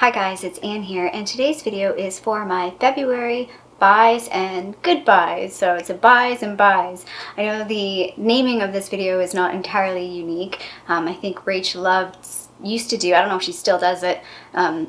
Hi guys, it's Anne here, and today's video is for my February buys and goodbyes. So it's a buys and buys. I know the naming of this video is not entirely unique. I think Rachel used to do, I don't know if she still does it,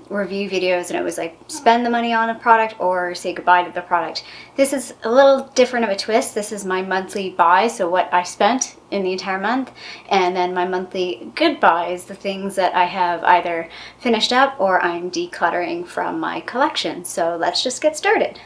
review videos, and it was like spend the money on a product or say goodbye to the product. This is a little different of a twist. This is my monthly buy, so what I spent in the entire month, and then my monthly goodbyes, the things that I have either finished up or I'm decluttering from my collection. So let's just get started.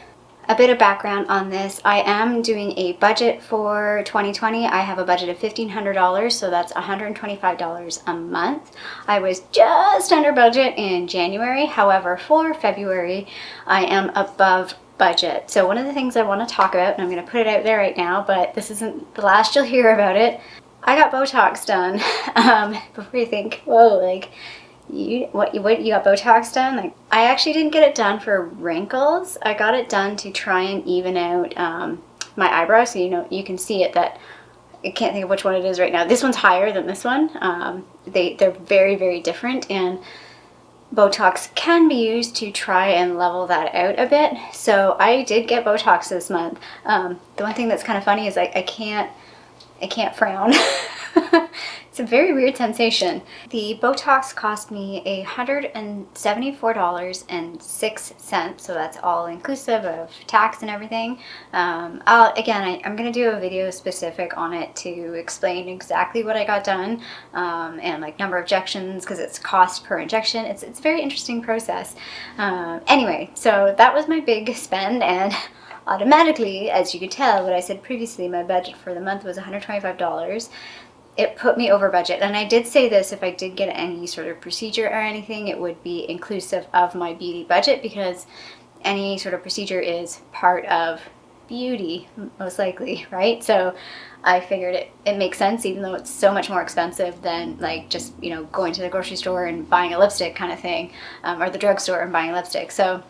A bit of background on this. I am doing a budget for 2020. I have a budget of $1,500, so that's $125 a month. I was just under budget in January. However, for February, I am above budget. So one of the things I want to talk about, and I'm going to put it out there right now, but this isn't the last you'll hear about it. I got Botox done. Before you think, whoa, like, you got Botox done? Like, I actually didn't get it done for wrinkles. I got it done to try and even out my eyebrows, so you can see it. That I can't think of which one it is right now. This one's higher than this one. They're very, very different, and Botox can be used to try and level that out a bit. So I did get Botox this month. The one thing that's kind of funny is I can't frown. It's a very weird sensation. The Botox cost me $174.06, so that's all inclusive of tax and everything. I'm gonna do a video specific on it to explain exactly what I got done, and like number of injections, because it's cost per injection. It's a very interesting process. Anyway, so that was my big spend, and automatically, as you could tell, what I said previously, my budget for the month was $125. It put me over budget, and I did say this, if I did get any sort of procedure or anything, it would be inclusive of my beauty budget, because any sort of procedure is part of beauty, most likely, right? So I figured it makes sense, even though it's so much more expensive than like just, going to the grocery store and buying a lipstick kind of thing, or the drugstore and buying a lipstick. So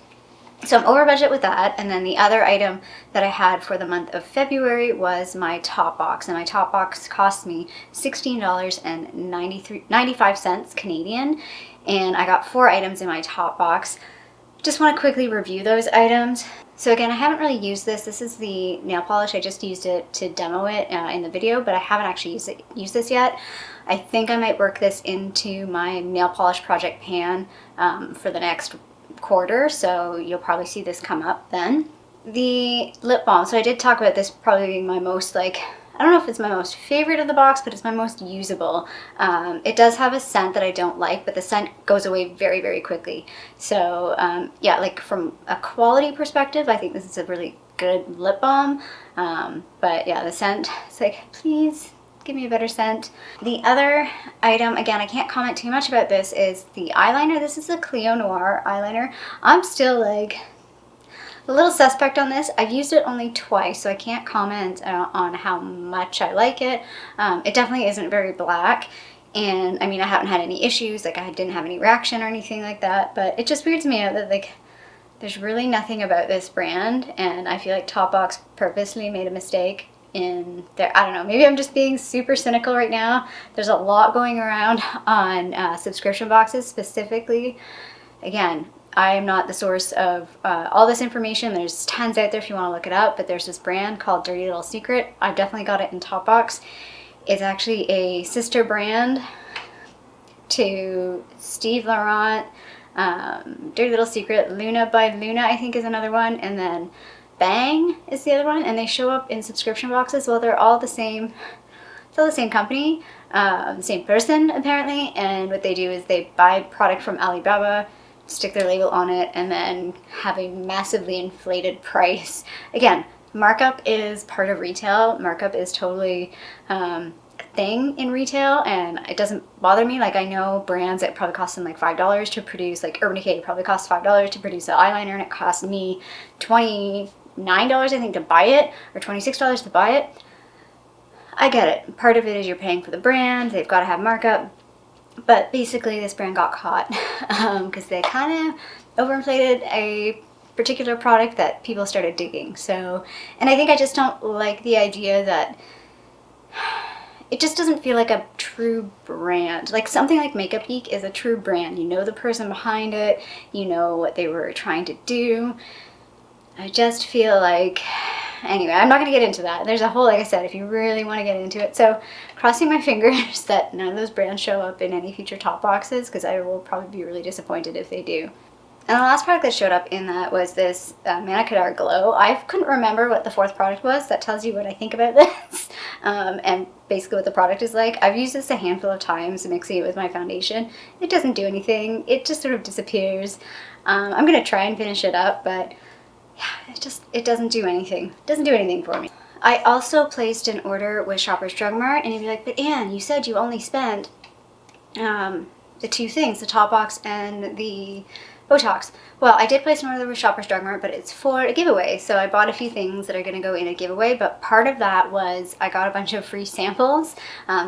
I'm over budget with that. And then the other item that I had for the month of February was my top box. And my top box cost me $16.95 Canadian. And I got 4 items in my top box. Just want to quickly review those items. So again, I haven't really used this. This is the nail polish. I just used it to demo it in the video, but I haven't actually used this yet. I think I might work this into my nail polish project pan for the next quarter, so you'll probably see this come up then. The lip balm, so I did talk about this probably being my most, I don't know if it's my most favorite of the box, but it's my most usable. It does have a scent that I don't like, but the scent goes away very, very quickly. So yeah, like from a quality perspective, I think this is a really good lip balm. But yeah, the scent, it's like, please give me a better scent. The other item, again, I can't comment too much about this, is the eyeliner. This is a Cleo Noir eyeliner. I'm still like a little suspect on this. I've used it only twice, so I can't comment on how much I like it. It definitely isn't very black, and I mean, I haven't had any issues, like I didn't have any reaction or anything like that, but it just weirds me out that like there's really nothing about this brand, and I feel like Topbox purposely made a mistake in there. I don't know, maybe I'm just being super cynical right now. There's a lot going around on subscription boxes specifically. Again, I am not the source of all this information. There's tons out there if you want to look it up, but there's this brand called Dirty Little Secret. I've definitely got it in Topbox. It's actually a sister brand to Steve Laurent. Dirty Little Secret, Luna by Luna I think is another one, and then Bang is the other one, and they show up in subscription boxes. Well, they're all the same. It's all the same company, same person apparently, and what they do is they buy product from Alibaba, stick their label on it, and then have a massively inflated price. Again, markup is part of retail. Markup is totally a thing in retail, and it doesn't bother me. Like, I know brands that probably cost them like $5 to produce, like Urban Decay probably costs $5 to produce an eyeliner, and it cost me $29 I think to buy it, or $26 to buy it. I get it. Part of it is you're paying for the brand. They've got to have markup. But basically this brand got caught because they kind of overinflated a particular product that people started digging. So, and I think I just don't like the idea that it just doesn't feel like a true brand. Like something like Makeup Geek is a true brand. You know the person behind it, you know what they were trying to do. I just feel like, anyway, I'm not going to get into that. There's a whole, like I said, if you really want to get into it. So crossing my fingers that none of those brands show up in any future top boxes, because I will probably be really disappointed if they do. And the last product that showed up in that was this Manicadar Glow. I couldn't remember what the fourth product was. That tells you what I think about this. And basically what the product is like. I've used this a handful of times, mixing it with my foundation. It doesn't do anything. It just sort of disappears. I'm going to try and finish it up, but yeah, it doesn't do anything. It doesn't do anything for me. I also placed an order with Shoppers Drug Mart, and you'd be like, but Anne, you said you only spent the two things, the top box and the Botox. Well, I did place an order with Shoppers Drug Mart, but it's for a giveaway. So I bought a few things that are going to go in a giveaway, but part of that was I got a bunch of free samples.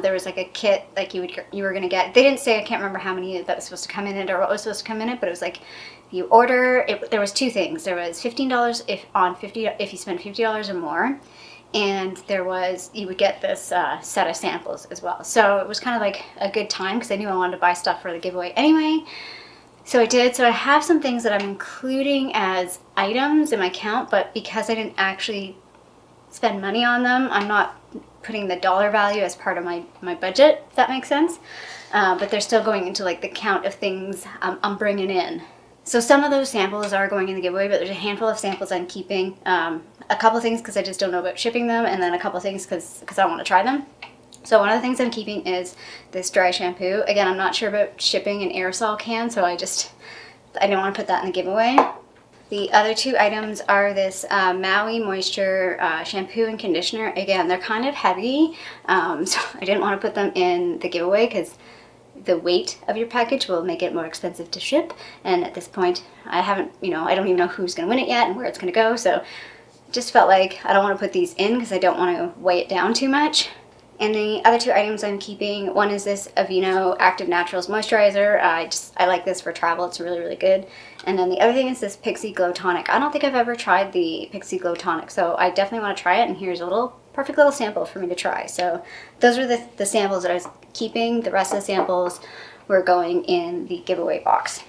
There was like a kit like you were going to get. They didn't say, I can't remember how many that was supposed to come in it or what was supposed to come in it, but it was like you order it. There was two things. There was $15 if you spend $50 or more. And there was, you would get this set of samples as well. So it was kind of like a good time because I knew I wanted to buy stuff for the giveaway anyway. So I did. So I have some things that I'm including as items in my count, but because I didn't actually spend money on them, I'm not putting the dollar value as part of my budget, if that makes sense. But they're still going into like the count of things I'm bringing in. So some of those samples are going in the giveaway, but there's a handful of samples I'm keeping. A couple of things because I just don't know about shipping them, and then a couple of things because I want to try them. So one of the things I'm keeping is this dry shampoo. Again, I'm not sure about shipping an aerosol can, so I don't want to put that in the giveaway. The other two items are this Maui Moisture shampoo and conditioner. Again, they're kind of heavy, so I didn't want to put them in the giveaway because the weight of your package will make it more expensive to ship. And at this point, I don't even know who's going to win it yet and where it's going to go. So just felt like I don't want to put these in because I don't want to weigh it down too much. And the other two items I'm keeping, one is this Aveeno Active Naturals Moisturizer. I like this for travel. It's really, really good. And then the other thing is this Pixi Glow Tonic. I don't think I've ever tried the Pixi Glow Tonic, so I definitely want to try it, and here's a perfect little sample for me to try. So those are the samples that I was keeping. The rest of the samples were going in the giveaway box.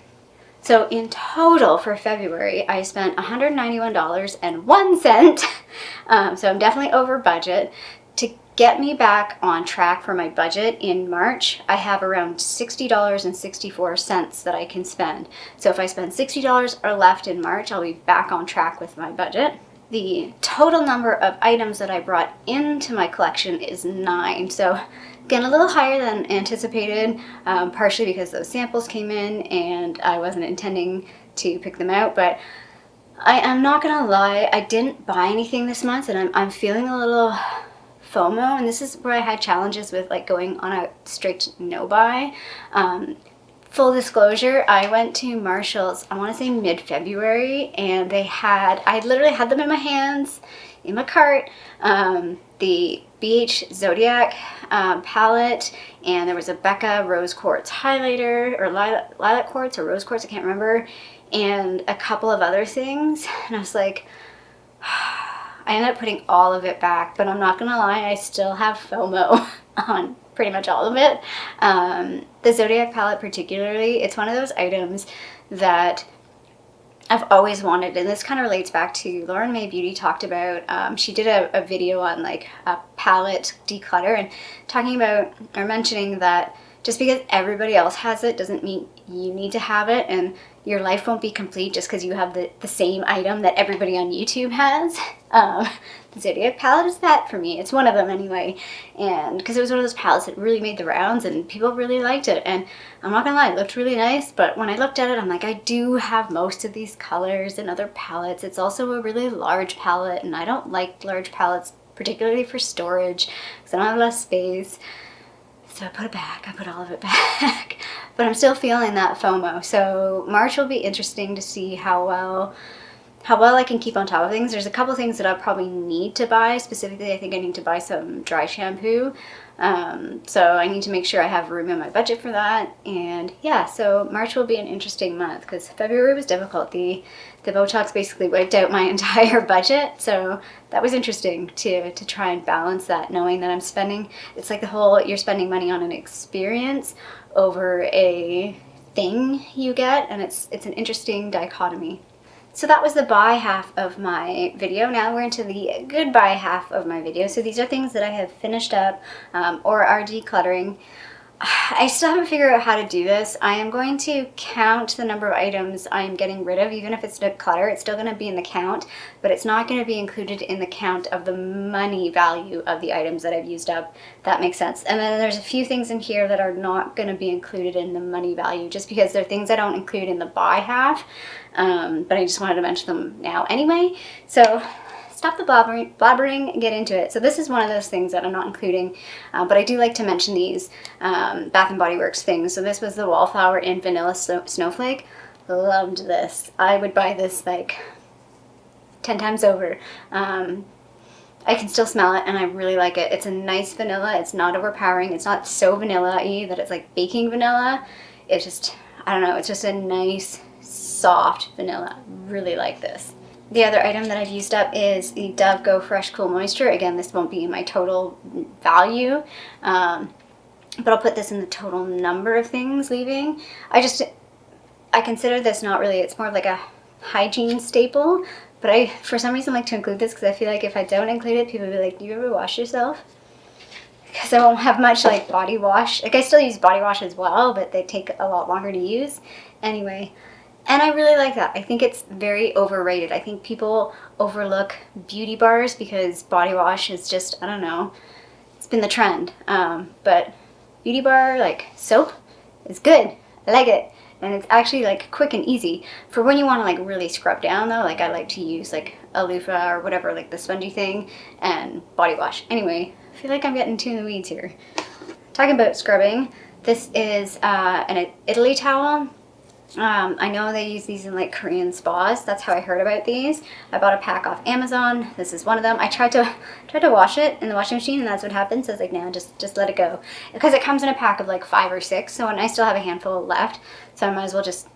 So in total for February, I spent $191.01. So I'm definitely over budget. To get me back on track for my budget in March, I have around $60.64 that I can spend. So if I spend $60 or left in March, I'll be back on track with my budget. The total number of items that I brought into my collection is 9. So again, a little higher than anticipated, partially because those samples came in and I wasn't intending to pick them out, but I am not gonna lie, I didn't buy anything this month, and I'm feeling a little FOMO, and this is where I had challenges with like going on a strict no buy. Full disclosure, I went to Marshall's, I want to say mid-February, and I literally had them in my hands, in my cart, the BH Zodiac palette, and there was a Becca Rose Quartz highlighter, or lilac quartz, or rose quartz, I can't remember, and a couple of other things, and I was like, I ended up putting all of it back, but I'm not gonna lie, I still have FOMO on pretty much all of it. The Zodiac palette particularly, it's one of those items that I've always wanted, and this kind of relates back to Lauren May Beauty talked about, she did a video on like a palette declutter and talking about, or mentioning that just because everybody else has it doesn't mean you need to have it, and your life won't be complete just because you have the same item that everybody on YouTube has. The Zodiac palette is that for me. It's one of them anyway. And because it was one of those palettes that really made the rounds and people really liked it. And I'm not gonna lie, it looked really nice, but when I looked at it, I'm like, I do have most of these colors in other palettes. It's also a really large palette, and I don't like large palettes, particularly for storage, because I don't have a lot of space. So I put it back, I put all of it back, but I'm still feeling that FOMO. So March will be interesting to see how well how well I can keep on top of things. There's a couple things that I probably need to buy. Specifically, I think I need to buy some dry shampoo. So I need to make sure I have room in my budget for that. And yeah, so March will be an interesting month because February was difficult. The Botox basically wiped out my entire budget. So that was interesting to try and balance that, knowing that I'm spending, it's like the whole, you're spending money on an experience over a thing you get, and it's an interesting dichotomy. So that was the buy half of my video. Now we're into the goodbye half of my video. So these are things that I have finished up or are decluttering. I still haven't figured out how to do this. I am going to count the number of items I am getting rid of. Even if it's clutter, it's still going to be in the count, but it's not going to be included in the count of the money value of the items that I've used up. That makes sense. And then there's a few things in here that are not going to be included in the money value, just because they're things I don't include in the buy half. But I just wanted to mention them now anyway. So stop the blabbering and get into it. So this is one of those things that I'm not including, but I do like to mention these Bath & Body Works things. So this was the Wallflower in Vanilla Snowflake. Loved this. I would buy this like 10 times over. I can still smell it and I really like it. It's a nice vanilla. It's not overpowering. It's not so vanilla-y that it's like baking vanilla. It's just, I don't know, it's just a nice, soft vanilla. Really like this. The other item that I've used up is the Dove Go Fresh Cool Moisture. Again, this won't be in my total value, but I'll put this in the total number of things leaving. I consider this not really, it's more like a hygiene staple, but I, for some reason, like to include this because I feel like if I don't include it, people will be like, do you ever wash yourself? Because I won't have much like body wash. Like I still use body wash as well, but they take a lot longer to use. Anyway. And I really like that. I think it's very overrated. I think people overlook beauty bars because body wash is just, I don't know, it's been the trend. But beauty bar, like soap, is good. I like it. And it's actually like quick and easy. For when you want to like really scrub down though, like I like to use like a loofah or whatever, like the spongy thing, and body wash. Anyway, I feel like I'm getting too in the weeds here. Talking about scrubbing, this is an Italy towel. I know they use these in like Korean spas. That's how I heard about these. I bought a pack off Amazon. This is one of them. I tried to wash it in the washing machine, and that's what happened. So I was like, no, just let it go, because it comes in a pack of like 5 or 6. So, and I still have a handful left, so I might as well just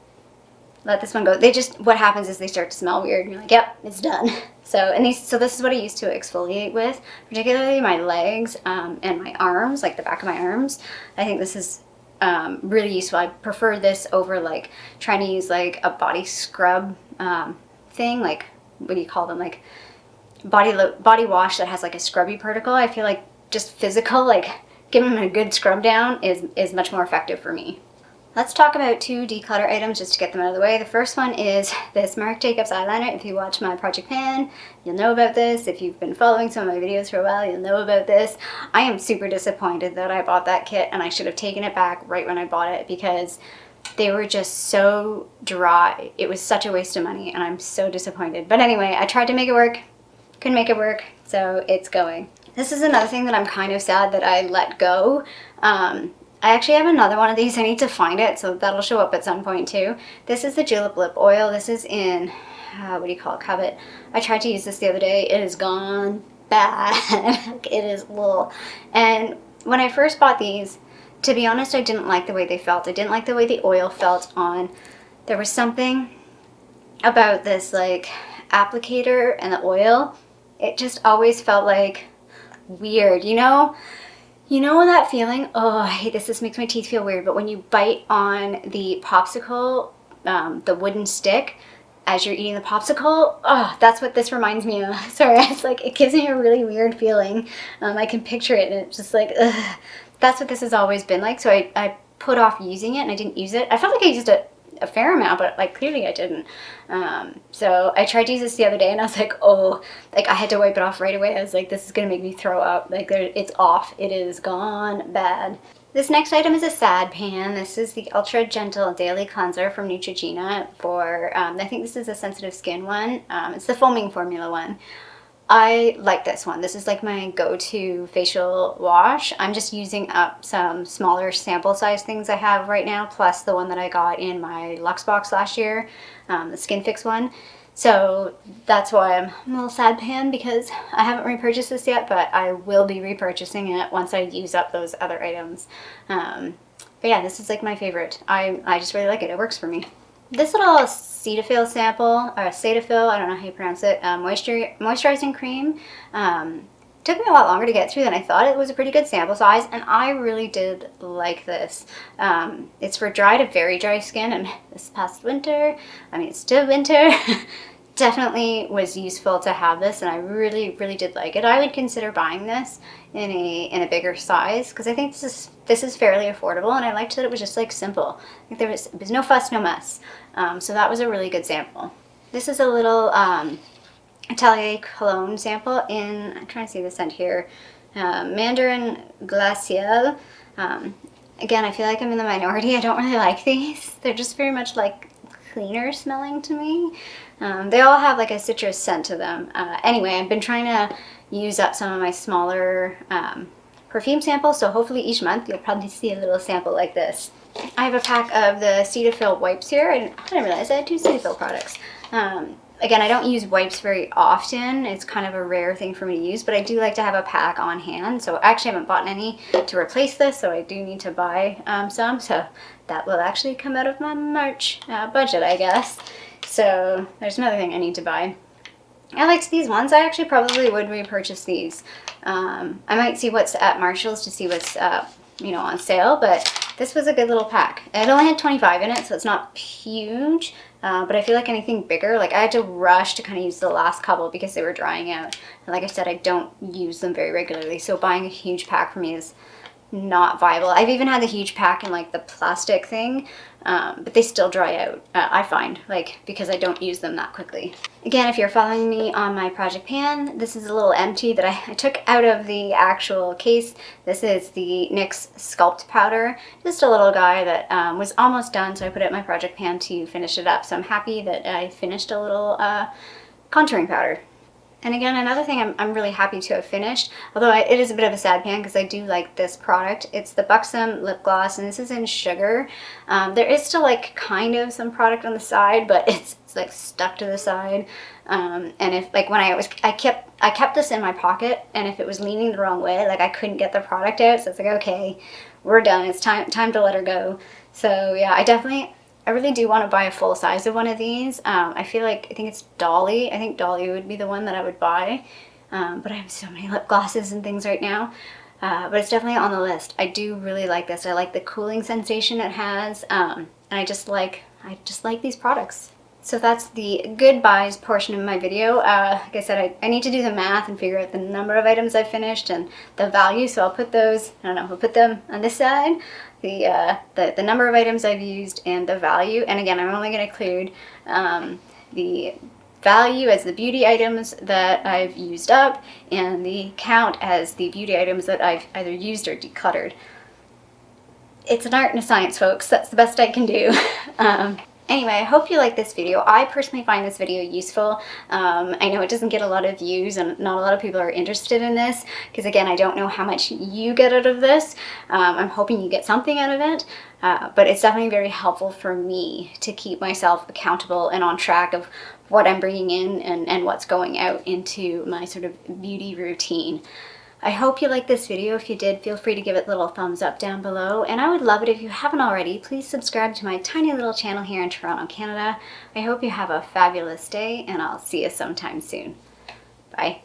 let this one go. What happens is they start to smell weird, and you're like, yep, it's done. So this is what I used to exfoliate with, particularly my legs and my arms, like the back of my arms. I think this is really useful. I prefer this over like trying to use like a body scrub thing, like what do you call them, like body wash that has like a scrubby particle. I feel like just physical, like giving them a good scrub down is much more effective for me. Let's talk about 2 declutter items just to get them out of the way. The first one is this Marc Jacobs eyeliner. If you watch my Project Pan, you'll know about this. If you've been following some of my videos for a while, you'll know about this. I am super disappointed that I bought that kit, and I should have taken it back right when I bought it because they were just so dry. It was such a waste of money, and I'm so disappointed. But anyway, I tried to make it work. Couldn't make it work, so it's going. This is another thing that I'm kind of sad that I let go. I actually have another one of these. I need to find it, so that'll show up at some point too. This is the Julep lip oil. This is in, what do you call it, Covet. I tried to use this the other day. It is gone bad. It is little. And when I first bought these, to be honest, I didn't like the way they felt. I didn't like the way the oil felt on. There was something about this like applicator and the oil. It just always felt like weird, you know? You know that feeling? Oh, I hate this. This makes my teeth feel weird. But when you bite on the popsicle, the wooden stick, as you're eating the popsicle, oh, that's what this reminds me of. Sorry, it's like, it gives me a really weird feeling. I can picture it, and it's just like, ugh. That's what this has always been like. So I put off using it, and I didn't use it. I felt like I used it a fair amount, but like clearly I didn't. So I tried to use this the other day, and I was like, oh, like I had to wipe it off right away. I was like, this is gonna make me throw up. Like it's off. It is gone bad. This next item is a sad pan. This is the Ultra Gentle Daily Cleanser from Neutrogena for, I think this is a sensitive skin one. It's the foaming formula one. I like this one. This is like my go-to facial wash. I'm just using up some smaller sample size things I have right now, plus the one that I got in my Luxe box last year, the Skin Fix one. So that's why I'm a little sad pan, because I haven't repurchased this yet, but I will be repurchasing it once I use up those other items. But yeah, this is like my favorite. I just really like it. It works for me. This little Cetaphil sample, or Cetaphil, I don't know how you pronounce it, moisturizing cream, took me a lot longer to get through than I thought. It was a pretty good sample size, and I really did like this. It's for dry to very dry skin, and this past winter, I mean, it's still winter, definitely was useful to have this, and I really, really did like it. I would consider buying this in a bigger size, because I think this is fairly affordable, and I liked that it was just like simple. I think there was no fuss, no mess. So that was a really good sample. This is a little Atelier Cologne sample in, I'm trying to see the scent here, Mandarin Glacial. Again, I feel like I'm in the minority. I don't really like these. They're just very much like cleaner smelling to me. They all have like a citrus scent to them. Anyway, I've been trying to use up some of my smaller perfume samples, so hopefully each month you'll probably see a little sample like this. I have a pack of the Cetaphil wipes here. I didn't realize I had 2 Cetaphil products. Again, I don't use wipes very often. It's kind of a rare thing for me to use, but I do like to have a pack on hand. So I actually haven't bought any to replace this, so I do need to buy some. So that will actually come out of my March budget, I guess. So there's another thing I need to buy. I liked these ones. I actually probably would repurchase these. I might see what's at Marshall's to see what's on sale, but this was a good little pack. It only had 25 in it, so it's not huge, but I feel like anything bigger, like I had to rush to kind of use the last couple because they were drying out. And like I said, I don't use them very regularly, so buying a huge pack for me is not viable. I've even had the huge pack in like the plastic thing, but they still dry out, I find, like, because I don't use them that quickly. Again, if you're following me on my project pan, this is a little empty that I took out of the actual case. This is the NYX Sculpt Powder, just a little guy that was almost done, so I put it in my project pan to finish it up. So I'm happy that I finished a little contouring powder. And again, another thing I'm really happy to have finished, although it is a bit of a sad pan because I do like this product. It's the Buxom Lip Gloss, and this is in Sugar. There is still like kind of some product on the side, but it's like stuck to the side. And if like when I kept this in my pocket, and if it was leaning the wrong way, like I couldn't get the product out, so it's like, okay, we're done. It's time to let her go. So yeah, I really do want to buy a full size of one of these. I think it's Dolly. I think Dolly would be the one that I would buy. But I have so many lip glosses and things right now. But it's definitely on the list. I do really like this. I like the cooling sensation it has. And I just like these products. So that's the goodbyes portion of my video. Like I said, I need to do the math and figure out the number of items I've finished and the value. So I'll put those, I don't know, I'll put them on this side. The number of items I've used and the value. And again, I'm only going to include the value as the beauty items that I've used up, and the count as the beauty items that I've either used or decluttered. It's an art and a science, folks. That's the best I can do. Anyway, I hope you like this video. I personally find this video useful. I know it doesn't get a lot of views and not a lot of people are interested in this because, again, I don't know how much you get out of this. I'm hoping you get something out of it, but it's definitely very helpful for me to keep myself accountable and on track of what I'm bringing in and what's going out into my sort of beauty routine. I hope you liked this video. If you did, feel free to give it a little thumbs up down below. And I would love it if you haven't already. Please subscribe to my tiny little channel here in Toronto, Canada. I hope you have a fabulous day, and I'll see you sometime soon. Bye.